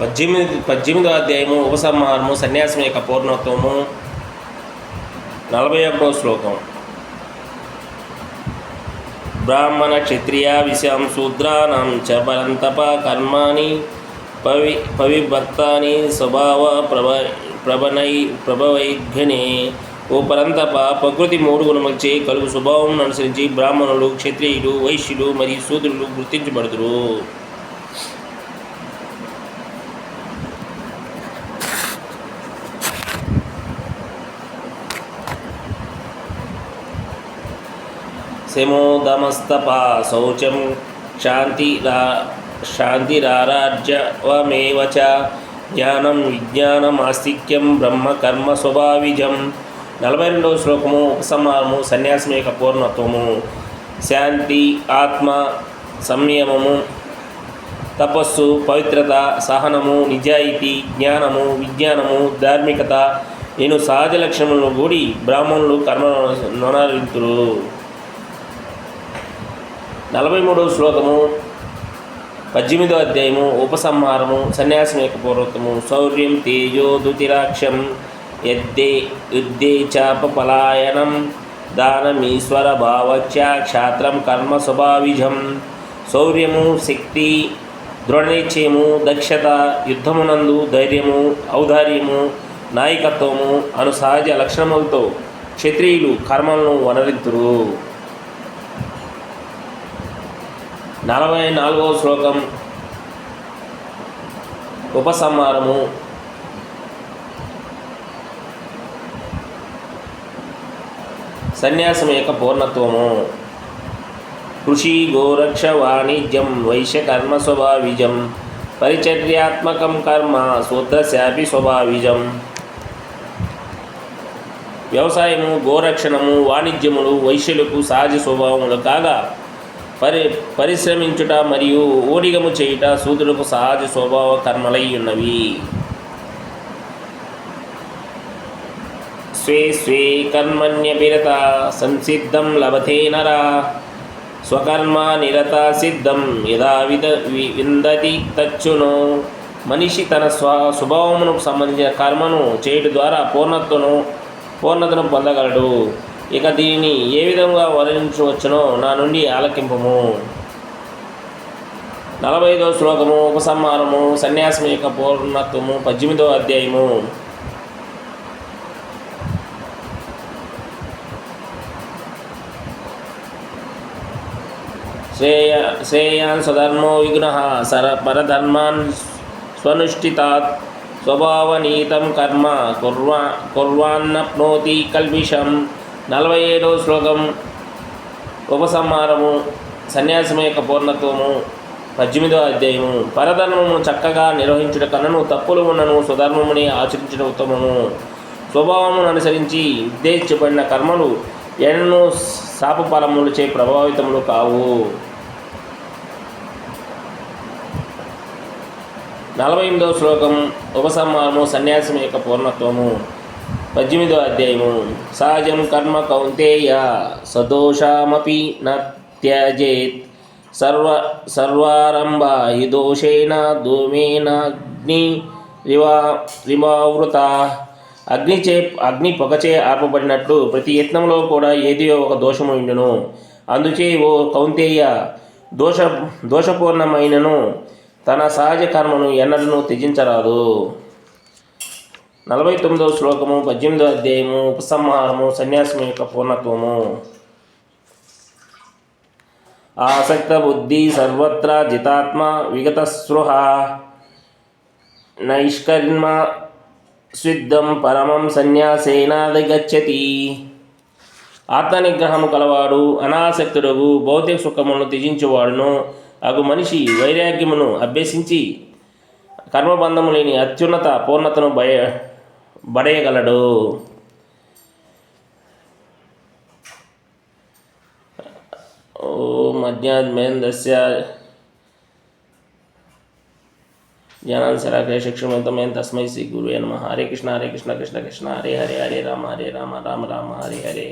18వ అధ్యాయము ఉపసంహారము సన్యాసం యొక్క పూర్ణత్వము 41వ శ్లోకం. బ్రాహ్మణ క్షత్రియ విషయం శూద్రాణం చ పరంతప కర్మాణి పవిభక్తాని స్వభావ ప్రభవైఘ్నే. ఓ పరంతప, ప్రకృతి 3 గుణములచే కలుగు స్వభావం అనుసరించి బ్రాహ్మణులు, క్షత్రియులు, వైశ్యులు మరియు శూద్రులు గుర్తించబడుదురు. శమోదమస్తప శౌచం శాంతిరారాజ్యవమేవ చ జ్ఞానం విజ్ఞానం ఆస్తిక్యం బ్రహ్మ కర్మ స్వభావిజం. 42వ శ్లోకము ఉపసంహారము సన్యాసం యొక్క పూర్ణత్వము. శాంతి, ఆత్మ, సంయమము, తపస్సు, పవిత్రత, సహనము, నిజాయితీ, జ్ఞానము, విజ్ఞానము, ధార్మికత నేను సహజ లక్షణములను కూడి బ్రాహ్మణులు కర్మనొనరింతురు. 43వ శ్లోకము 18వ అధ్యాయము ఉపసంహారము సన్యాసం యొక్క పూర్వత్వము. శౌర్యం తేజో దుతిరాక్షం యుద్ధే చాపలాయనం దానమీశ్వర భావచ్చ క్షాత్రం కర్మ స్వభావిజం. శౌర్యము, శక్తి, దృఢనిశ్చయము, దక్షత, యుద్ధమునందు ధైర్యము, ఔదార్యము, నాయకత్వము అను సహజ లక్షణములతో క్షత్రియులు కర్మలను వనరింతురు. 44వ శ్లోకం ఉపసంహారము సన్యాసం యొక్క పూర్ణత్వము. కృషి, గోరక్ష, వాణిజ్యం, వైశ్య కర్మ స్వభావిజం. పరిచర్యాత్మకం కర్మ శూద్రస్యాపి స్వభావిజం. వ్యవసాయము, గోరక్షణము, వాణిజ్యములు వైశ్యులకు సహజ స్వభావములు కాగా పరిశ్రమించుట మరియు ఓడిగము చేయుట శూద్రులకు సహజ స్వభావ కర్మలై ఉన్నవి. స్వే స్వే కర్మణ్యభిరత సంసిద్ధం లభతే నరా స్వకర్మ నిరత సిద్ధం యదా విందతి తచ్చును. మనిషి తన స్వభావమునకు సంబంధించిన కర్మను చేయుట ద్వారా పూర్ణతను పొందగలడు. ఇక దీనిని ఏ విధంగా వర్ణించవచ్చునో నా నుండి ఆలకింపము. 45వ శ్లోకము ఉపసంహారము సన్యాసం యొక్క పూర్ణత్వము 18వ అధ్యాయము. శ్రేయాన్ స్వధర్మో విఘ్నః పరధర్మాన్ స్వనుష్ఠితాత్ స్వభావనీతం కర్మ కుర్వాన్నప్నోతి కల్పిషం. 47వ శ్లోకం ఉపసంహారము సన్యాసం యొక్క పూర్ణత్వము 18వ అధ్యాయము. పరధర్మము చక్కగా నిర్వహించుట కన్నను తప్పులు ఉన్నను స్వధర్మముని ఆచరించడం ఉత్తమము. స్వభావమును అనుసరించి ఉద్దేశించబడిన కర్మలు ఎన్నో శాపఫలములచే ప్రభావితములు కావు. 48వ శ్లోకం ఉపసంహారము సన్యాసం యొక్క పూర్ణత్వము 18వ అధ్యాయము. సహజం కర్మ కౌంతేయ సదోషమపి న త్యజేత్ సర్వారంభ హి దోషేణ ధూమేనాగ్నిరివావృత. అగ్ని పొగచే ఆర్పబడినట్లు ప్రతి యత్నంలో కూడా ఏదో ఒక దోషము ఉండును. అందుచే ఓ కౌంతేయ, దోషపూర్ణమైనను తన సహజ కర్మను ఎన్నడూ త్యజించరాదు. 49వ శ్లోకము 18వ అధ్యాయము ఉపసంహారము సన్యాసం యొక్క పూర్ణత్వము. ఆసక్త బుద్ధి సర్వత్ర జితాత్మ విగత స్పృహ నైష్కర్మ స్విద్ధం పరమం సన్యాసేనాధిగచ్చతి. ఆత్మనిగ్రహము కలవాడు, అనాసక్తుడగు, భౌతిక సుఖములను త్యజించేవాడును అగు మనిషి వైరాగ్యమును అభ్యసించి కర్మబంధము లేని అత్యున్నత పూర్ణతను బడయగలడు. ఓం అజ్ఞాత్మేంద్రస్య జ్ఞానాంశరాగ్రే శిక్షణమంతమేం తస్మై శ్రీ గురువే నమః. హరే కృష్ణ కృష్ణ కృష్ణ హరే హరే, హరే రామ రామ రామ హరే హరే.